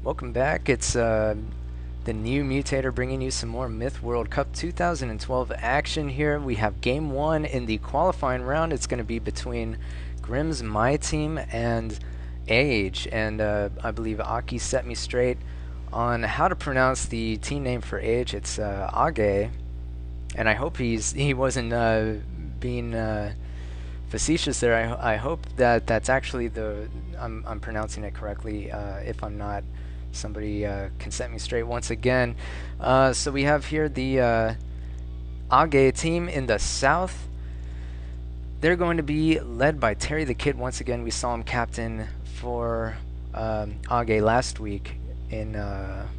Welcome back. It's the NewMutator bringing you some more Myth World Cup 2012 action here. We have game one in the qualifying round. It's going to be between Grimm's My Team and Age. And I believe Aki set me straight on how to pronounce the team name for Age. It's Age. And I hope he wasn't being facetious there. I hope that that's actually I'm pronouncing it correctly. If I'm not, somebody can set me straight once again. So we have here the Age team in the south. They're going to be led by Terry the Kid once again. We saw him captain for Age last week in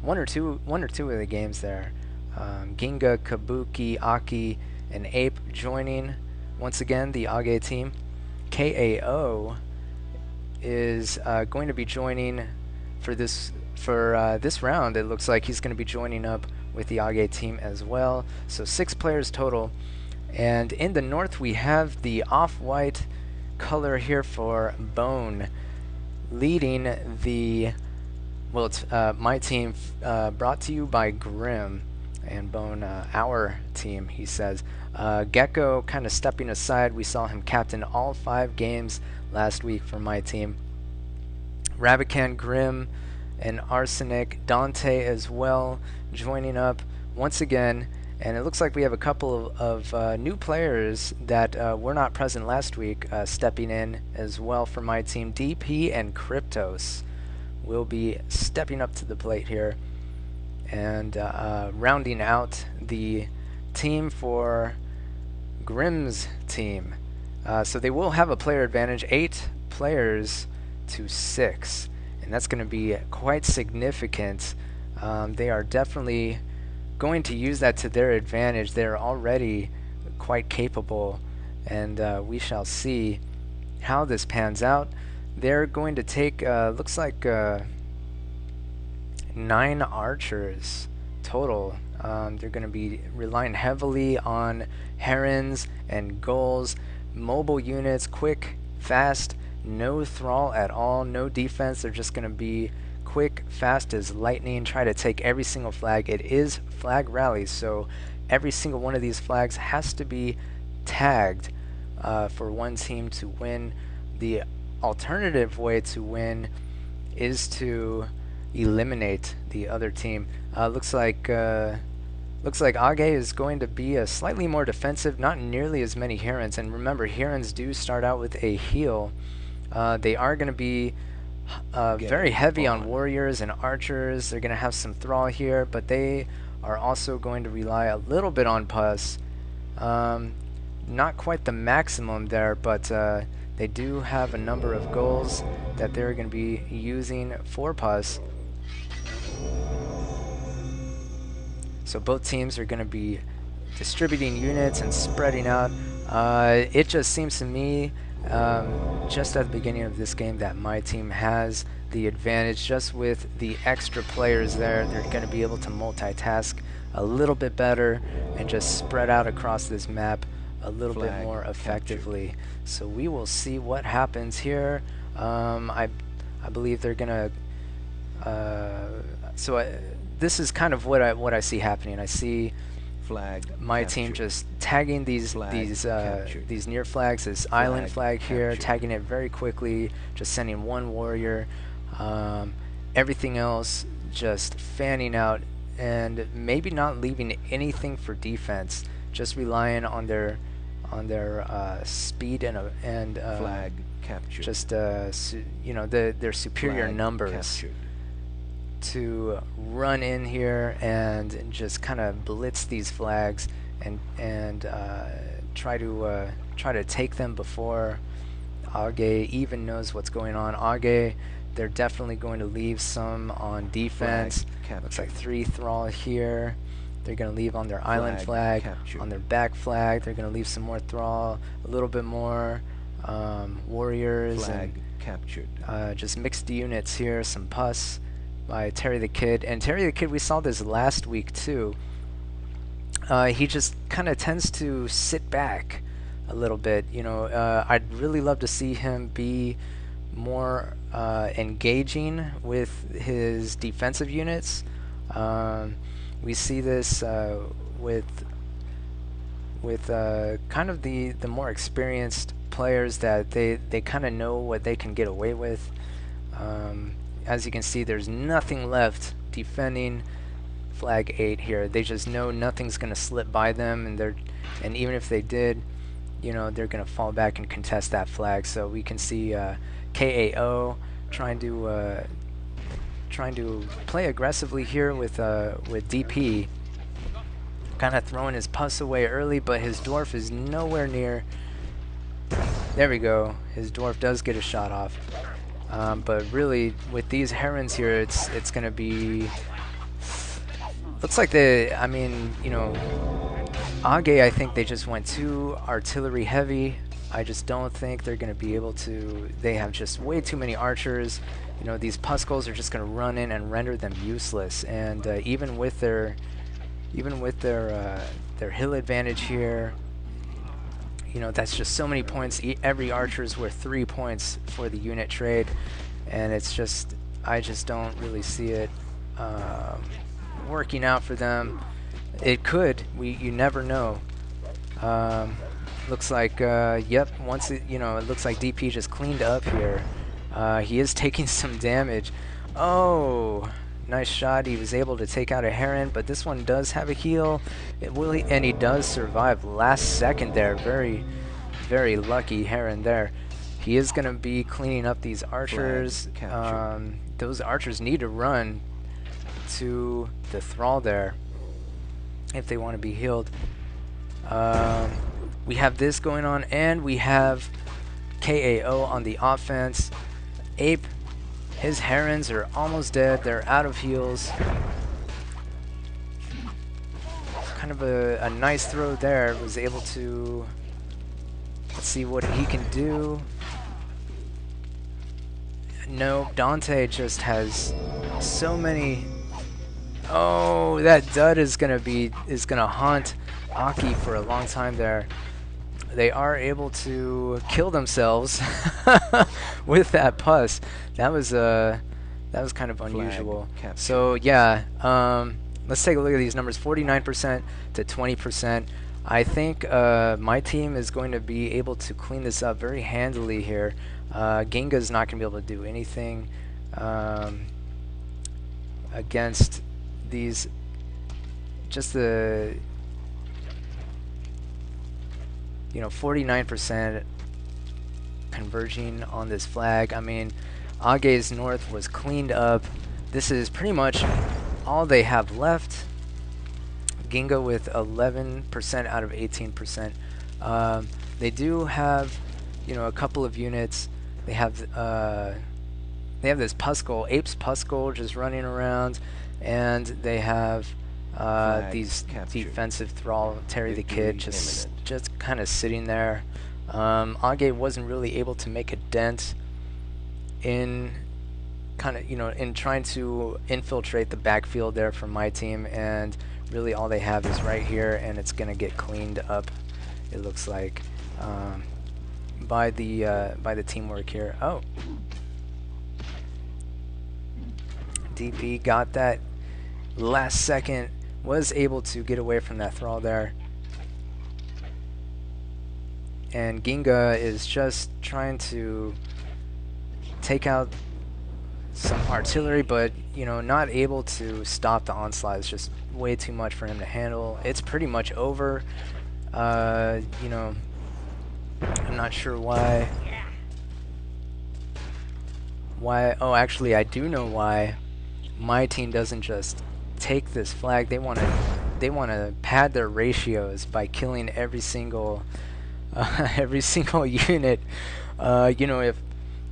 one or two of the games there. Ginga, Kabuki, Aki, and Ape joining once again the Age team. KAO is going to be joining for this round. It looks like he's going to be joining up with the Age team as well. So 6 players total. And in the north we have the off-white color here for Bone, leading the it's my team, brought to you by Grimm, and Bone our team, he says. Gecko kind of stepping aside. We saw him captain all 5 games last week for my team. Rabican, Grimm, and Arsenic, Dante as well joining up once again. And it looks like we have a couple of new players that were not present last week stepping in as well for my team. DP and Kryptos will be stepping up to the plate here and rounding out the team for Grimm's team. So they will have a player advantage, 8 players to 6, and that's going to be quite significant. They are definitely going to use that to their advantage. They're already quite capable, and we shall see how this pans out. They're going to take, looks like 9 archers total. They're going to be relying heavily on herons and gulls, mobile units, quick, fast, no thrall at all, no defense. They're just going to be quick, fast as lightning, try to take every single flag. It is flag rally, so every single one of these flags has to be tagged for one team to win. The alternative way to win is to eliminate the other team. Looks like Age is going to be slightly more defensive, not nearly as many herons. And remember, herons do start out with a heal. They are going to be very heavy on warriors and archers. They're going to have some thrall here, but they are also going to rely a little bit on pus. Not quite the maximum there, but they do have a number of goals that they're going to be using for pus. So both teams are going to be distributing units and spreading out. It just seems to me, just at the beginning of this game, that my team has the advantage. Just with the extra players there, they're going to be able to multitask a little bit better and just spread out across this map a little bit more effectively. So we will see what happens here. I believe they're going to... this is kind of what I see happening. I see my team just tagging these near flags, this island flag here, tagging it very quickly, just sending one warrior. Everything else just fanning out and maybe not leaving anything for defense, just relying on their speed and flag captured. Just you know, their superior Flag numbers captured. To run in here and just kind of blitz these flags and try to take them before Age even knows what's going on. Age, they're definitely going to leave some on defense. Looks like 3 thrall here. They're going to leave on their island flag, on their back flag. They're going to leave some more thrall, a little bit more warriors, flag captured. Just mixed units here, some pus by Terry the Kid. And Terry the Kid, we saw this last week too. He just kind of tends to sit back a little bit. You know, I'd really love to see him be more engaging with his defensive units. We see this with kind of the more experienced players, that they kind of know what they can get away with. As you can see, there's nothing left defending flag 8 here. They just know nothing's going to slip by them, and even if they did, you know, they're going to fall back and contest that flag. So we can see KAO trying to play aggressively here with DP, kind of throwing his pus away early, but his dwarf is nowhere near. There we go. His dwarf does get a shot off. But really, with these herons here, it's going to be. Looks like I mean, you know, Age, I think they just went too artillery heavy. I just don't think they're going to be able to. They have just way too many archers. You know, these Puskals are just going to run in and render them useless. And even with their hill advantage here, you know, that's just so many points. Every archer is worth 3 points for the unit trade, and it's just, I just don't really see it working out for them. It could. You never know. Looks like, yep. Once it, you know, it looks like DP just cleaned up here. He is taking some damage. Oh, nice shot. He was able to take out a heron, but this one does have a heal. And he does survive last second there. Very, very lucky heron there. He is going to be cleaning up these archers. Those archers need to run to the thrall there if they want to be healed. We have this going on, and we have KAO on the offense. Ape, his herons are almost dead. They're out of heals. Kind of a nice throw there. Was able to, let's see what he can do. No, Dante just has so many. Oh, that dud is gonna haunt Aki for a long time there. They are able to kill themselves with that pus. That was kind of unusual. So yeah, let's take a look at these numbers. 49% to 20%. I think my team is going to be able to clean this up very handily here. Ginga's not going to be able to do anything against these. Just the 49% converging on this flag. I mean, Age's north was cleaned up. This is pretty much all they have left. Ginga with 11% out of 18%. They do have, a couple of units. They have this Puskal, Ape's Puskal, just running around, and they have these defensive thrall, Terry the Kid, just kind of sitting there. Age wasn't really able to make a dent in in trying to infiltrate the backfield there from my team, and really all they have is right here, and it's gonna get cleaned up, it looks like, by the teamwork here. Oh, DP got that last second, was able to get away from that thrall there. And Ginga is just trying to take out some artillery, but not able to stop the onslaught. It's just way too much for him to handle. It's pretty much over. I'm not sure why. Oh, actually, I do know why. My team doesn't just take this flag. They want to pad their ratios by killing every single unit.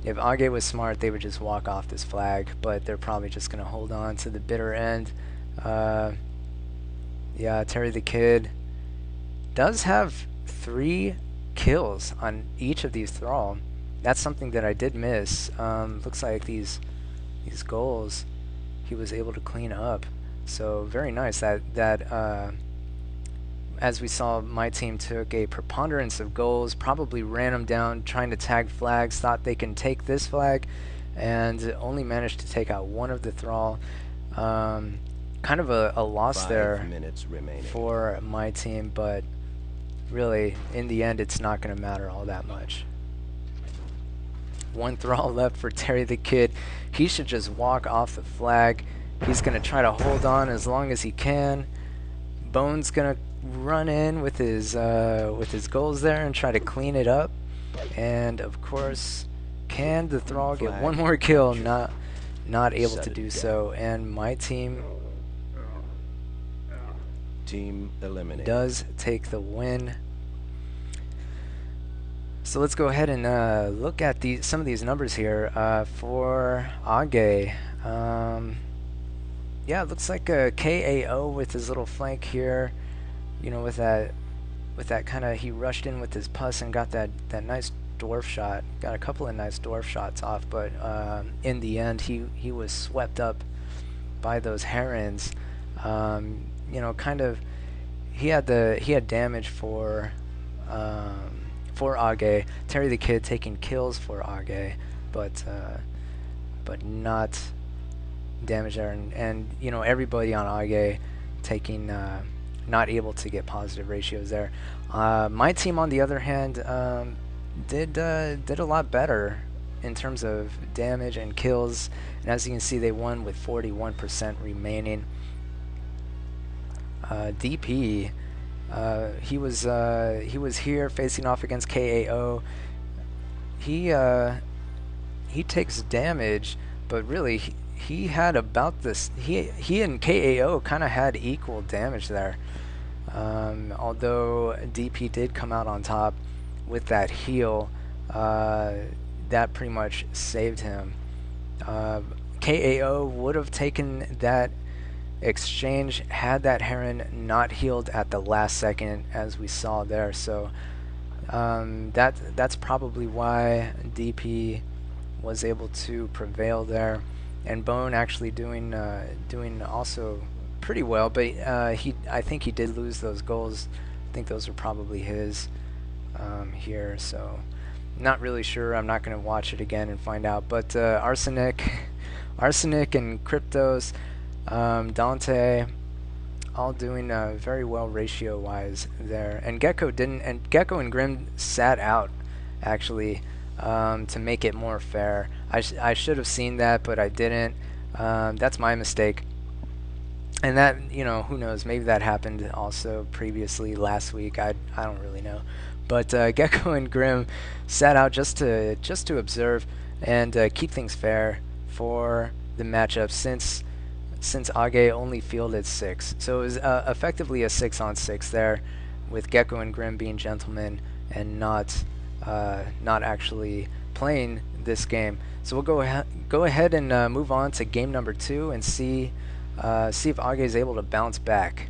If Age was smart, they would just walk off this flag, but they're probably just gonna hold on to the bitter end. Yeah, Terry the Kid does have 3 kills on each of these thrall. That's something that I did miss. Looks like these goals he was able to clean up. So very nice. That as we saw, my team took a preponderance of goals, probably ran them down trying to tag flags, thought they can take this flag, and only managed to take out one of the thrall. Kind of a loss 5 there minutes remaining. for my team, but really, in the end, it's not going to matter all that much. One thrall left for Terry the Kid. He should just walk off the flag. He's going to try to hold on as long as he can. Bone's going to run in with his goals there and try to clean it up. And of course, can the thrall get one more kill? Not able to do so. And my team eliminated. Does take the win. So let's go ahead and look at some of these numbers here for Age. Yeah, it looks like a KAO with his little flank here. You know, with that kind of, he rushed in with his pus and got that nice dwarf shot. Got a couple of nice dwarf shots off, but in the end, he was swept up by those herons. You know, kind of, he had damage for Age. Terry the Kid taking kills for Age, but not damage there, and you know, everybody on Age taking not able to get positive ratios there. My team, on the other hand, did a lot better in terms of damage and kills, and as you can see, they won with 41% remaining. DP, he was here facing off against KAO. He takes damage, but really he had about this. He and KAO kind of had equal damage there. Although DP did come out on top with that heal, that pretty much saved him. KAO would have taken that exchange had that heron not healed at the last second, as we saw there. So that's probably why DP was able to prevail there, and Bone actually doing also pretty well, but I think he did lose those goals. I think those are probably his here, so not really sure. I'm not going to watch it again and find out, but Arsenic and Cryptos, Dante, all doing very well ratio wise there, and Gecko didn't, and Gecko and Grim sat out actually to make it more fair. I should have seen that, but I didn't. That's my mistake. And that, you know, who knows, maybe that happened also previously last week. I don't really know. But Gecko and Grim sat out just to observe and keep things fair for the matchup, since Age only fielded 6. So it was effectively a 6-on-6 there, with Gecko and Grim being gentlemen and not actually playing this game. So we'll go ahead and move on to game number 2 and see if Age is able to bounce back.